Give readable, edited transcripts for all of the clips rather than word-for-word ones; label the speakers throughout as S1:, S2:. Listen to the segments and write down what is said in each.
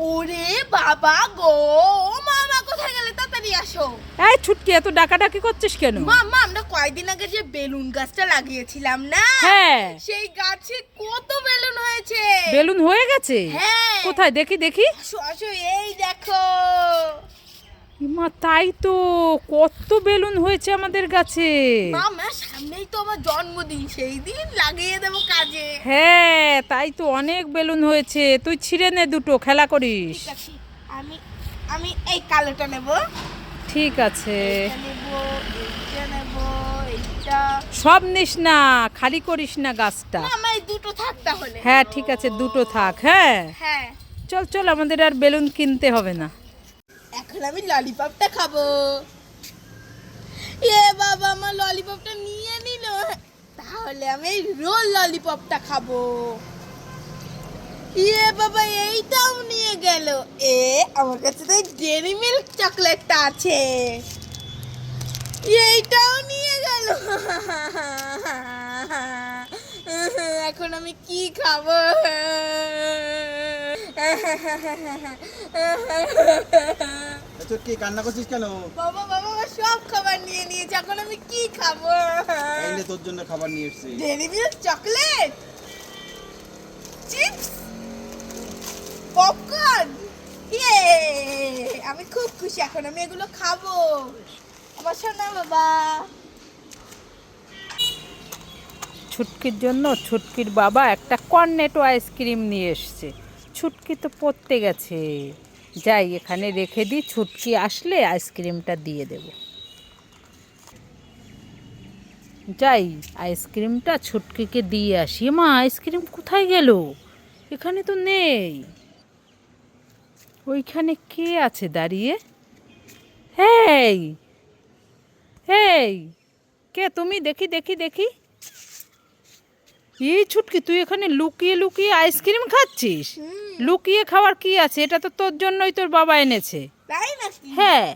S1: ওরে বাবা গো, মামা কোথায় গেলে? তাড়াতাড়ি আসো।
S2: এই ছুটকি, এত ডাকাডাকি করছিস কেন?
S1: মামা, আমরা কয়েকদিন আগে যে বেলুন গাছটা লাগিয়েছিলাম না,
S2: হ্যাঁ,
S1: সেই গাছে কত বেলুন হয়েছে।
S2: বেলুন হয়ে গেছে?
S1: হ্যাঁ।
S2: কোথায় দেখি দেখি।
S1: আসো আসো, এই দেখো।
S2: মা, তাই তো, কত বেলুন হয়েছে আমাদের গাছে।
S1: মামা, সামনেই তো আমার জন্মদিন, সেই দিন লাগিয়ে দেবো কাজে।
S2: হ্যাঁ, তাই তো, অনেক বেলুন হয়েছে। তুই ছিঁড়ে নে দুটো, খেলা করিস।
S1: ঠিক আছে, আমি আমি এই কালোটা নেব।
S2: ঠিক আছে।
S1: এইটা নেব, এইটা নেব, এইটা।
S2: সব নিস না, খালি করিস না গাছটা।
S1: মামা, এই দুটো থাক তাহলে।
S2: হ্যাঁ ঠিক আছে, দুটো থাক। হ্যাঁ,
S1: হ্যাঁ।
S2: চল চল, আমাদের আর বেলুন কিনতে হবে না।
S1: এখন আমি ললিপপটা খাবো। এ বাবা, আমার ললিপপটা নিয়ে নিল। তাহলে আমি এই রোল ললিপপটা খাবো। ইয়ে বাবা, এইটাও নিয়ে গেল। আমার কাছে তো ডেরি মিল্ক চকলেটটা আছে। এইটাও নিয়ে গেল। এখন আমি কি খাবো?
S3: কি কান্না করছিস কেন?
S1: বাবা বাবা, সব খাবার নিয়ে নিয়েছে, এখন আমি কি খাবো?
S3: এই নে, তোর জন্য খাবার নিয়ে এসেছি।
S1: Dairy Milk chocolate, chips, popcorn. আমি খুব খুশি, এখন আমি এগুলো খাবো। আমার সোনা বাবা।
S2: ছুটকির জন্য ছুটকির বাবা একটা কর্নেটো আইসক্রিম নিয়ে এসছে। ছুটকি তো পড়তে গেছে, যাই এখানে রেখে দিই, ছুটকি আসলে আইসক্রিমটা দিয়ে দেব। যাই আইসক্রিমটা ছুটকিকে দিয়ে আসি। মা, আইসক্রিম কোথায় গেল? এখানে তো নেই। ওইখানে কে আছে দাঁড়িয়ে? হেই হেই, কে তুমি? দেখি দেখি দেখি। এই ছুটকি, তুই এখানে লুকিয়ে লুকিয়ে আইসক্রিম খাচ্ছিস? লুকিয়ে খাওয়ার কি আছে? এটা তো তোর জন্যই তোর বাবা এনেছে।
S1: তাই নাকি?
S2: হ্যাঁ।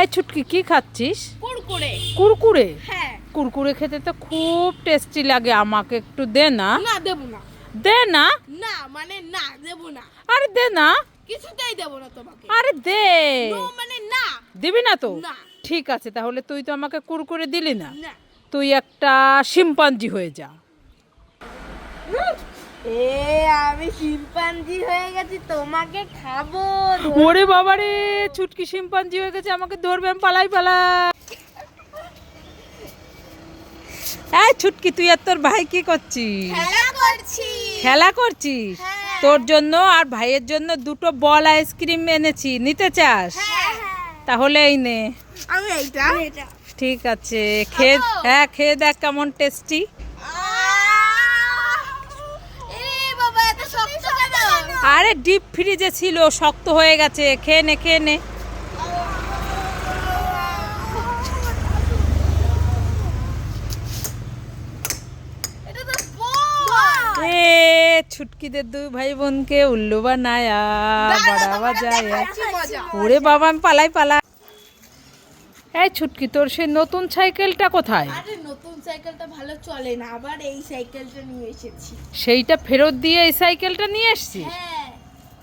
S2: এই ছুটকি, কি খাচ্ছিস?
S1: কুরকুরে।
S2: কুরকুরে?
S1: হ্যাঁ।
S2: কুরকুরে খেতে তো খুব টেস্টি লাগে, আমাকে একটু দে না।
S1: না, দেবো না।
S2: দে না।
S1: না মানে না, দেবো না।
S2: আরে দে না।
S1: কিছুতেই দেবো না তোমাকে।
S2: আরে দে।
S1: নো মানে না।
S2: দিবি না তো?
S1: না।
S2: ঠিক আছে, তাহলে তুই তো আমাকে কুরকুরে দিলি না।
S1: না।
S2: তুই একটা শিম্পাঞ্জি হয়ে যা।
S1: আমি শিম্পাঞ্জি হয়ে গেছি, তোমাকে খাবো।
S2: ওরে বাবা রে, ছুটকি শিম্পাঞ্জি হয়ে গেছে, আমাকে ধরবে, আমি পালাই পালাই। এই ছুটকি, তুই আর তোর ভাই কি করছিস?
S1: খেলা করছি।
S2: খেলা করছিস?
S1: হ্যাঁ।
S2: তোর জন্য আর ভাইয়ের জন্য দুটো বল আইসক্রিম এনেছি, নিতে চাস?
S1: হ্যাঁ।
S2: তাহলে এই নে।
S1: আমি এইটা।
S2: ঠিক আছে, খেয়ে, হ্যাঁ খেয়ে দেখ কেমন টেস্টি।
S1: বাবা, এত শক্ত কেন?
S2: আরে ডিপ ফ্রিজে ছিল, শক্ত হয়ে গেছে, খেয়ে নে খেয়ে নে।
S1: এটা তো বল।
S2: এ ছুটকিদের দুই ভাই বোনকে উল্লু বানায়া বাড়াবা যায়। ওরে বাবা, আমি পালাই পালাই। এই ছুটকি, তোর সেই নতুন সাইকেলটা কোথায়?
S1: আরে, নতুন সাইকেলটা ভালো চলে না, আবার এই সাইকেলটা নিয়ে এসেছি।
S2: সেইটা ফেরত দিয়ে এই সাইকেলটা নিয়ে এসছিস?
S1: হ্যাঁ।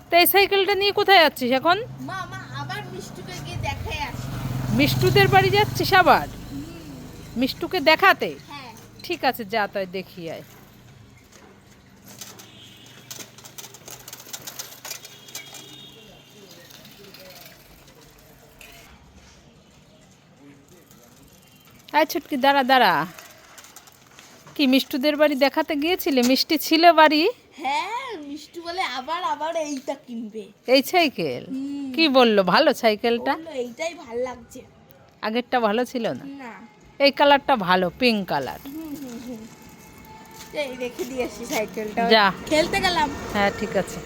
S2: তা এই সাইকেলটা নিয়ে কোথায় যাচ্ছিস এখন?
S1: মা আবার মিষ্টুকে গিয়ে দেখাই আসি।
S2: মিষ্টুদের বাড়ি যাচ্ছিস আবার? মিষ্টুকে দেখাতে?
S1: হ্যাঁ।
S2: ঠিক আছে, যা তাই দেখি আয়। আয় ছুটকি, দাঁড়া দাঁড়া। কি মিষ্টুদের বাড়ি দেখাতে গিয়েছিলে? মিষ্টি ছিল বাড়ি?
S1: হ্যাঁ, মিষ্টু বলে আবার আবার এইটা কিনবে।
S2: এই সাইকেল? কি বললো, ভালো সাইকেলটা?
S1: বললো এইটাই ভাল লাগছে।
S2: আগেরটা ভালো ছিল না?
S1: না।
S2: এই কালারটা ভালো, পিঙ্ক কালার।
S1: এই রেখে দিয়ে আসি সাইকেলটা।
S2: যা।
S1: খেলতে গেলাম।
S2: হ্যাঁ ঠিক আছে।